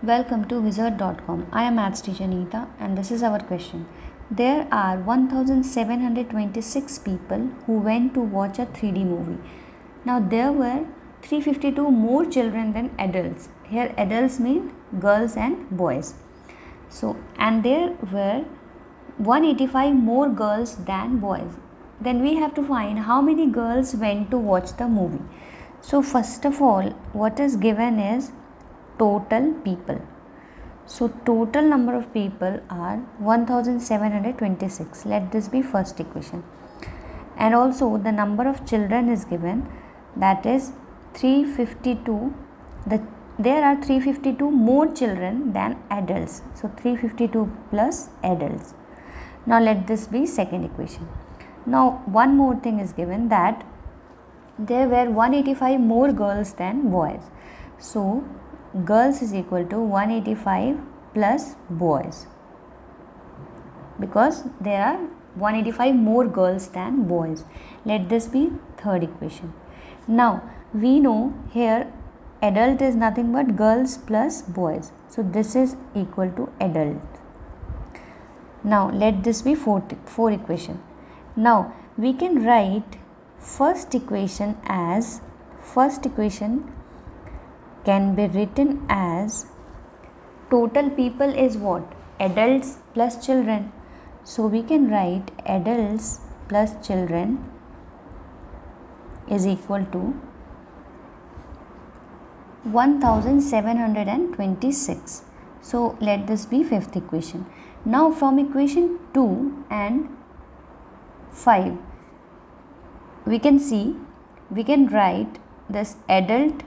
Welcome to wizard.com. I am maths teacher Neeta and this is our question. There are 1726 people who went to watch a 3D movie. Now there were 352 more children than adults. Here adults mean girls and boys. And there were 185 more girls than boys. Then we have to find how many girls went to watch the movie. So first of all, what is given is total people. So total number of people are 1726. Let this be first equation. And also the number of children is given, that is 352. There are 352 more children than adults. So 352 plus adults. Now let this be second equation. Now one more thing is given, that there were 185 more girls than boys. So girls is equal to 185 plus boys, because there are 185 more girls than boys. Let this be third equation. Now we know here adult is nothing but girls plus boys. So this is equal to adult. Now let this be fourth equation. Now we can write first equation can be written as total people is what? Adults plus children. So we can write adults plus children is equal to 1726. So let this be fifth equation. Now from equation 2 and 5 we can write this adult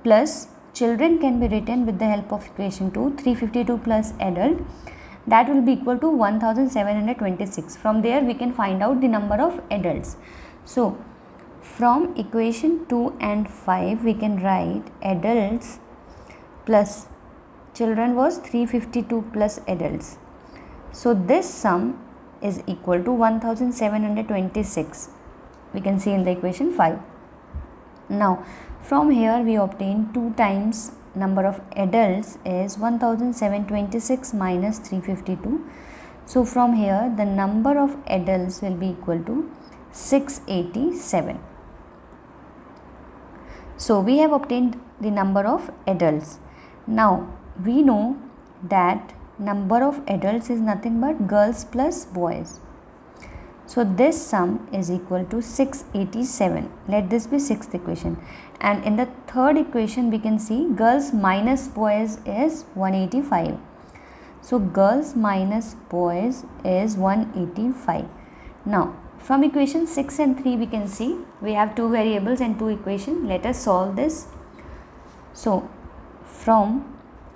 plus children can be written with the help of equation 2. 352 plus adult, that will be equal to 1726. From there we can find out the number of adults. So from equation 2 and 5 we can write adults plus children was 352 plus adults. So this sum is equal to 1726. We can see in the equation 5. Now from here we obtain 2 times number of adults is 1726 minus 352. So from here the number of adults will be equal to 687. So we have obtained the number of adults. Now we know that number of adults is nothing but girls plus boys. So this sum is equal to 687. Let this be sixth equation. And in the third equation we can see girls minus boys is 185. So girls minus boys is 185. Now from equation 6 and 3 we can see we have 2 variables and 2 equations. Let us solve this. So from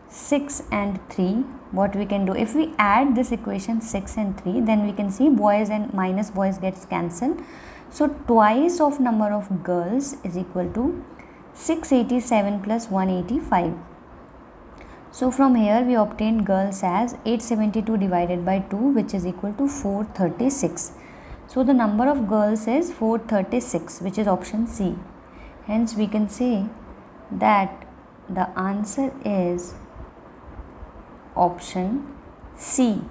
6 and 3, what we can do, if we add this equation 6 and 3, then we can see boys and minus boys gets cancelled. So twice of number of girls is equal to 687 plus 185. So from here we obtain girls as 872 divided by 2, which is equal to 436. So the number of girls is 436, which is option C. Hence we can say that the answer is option C.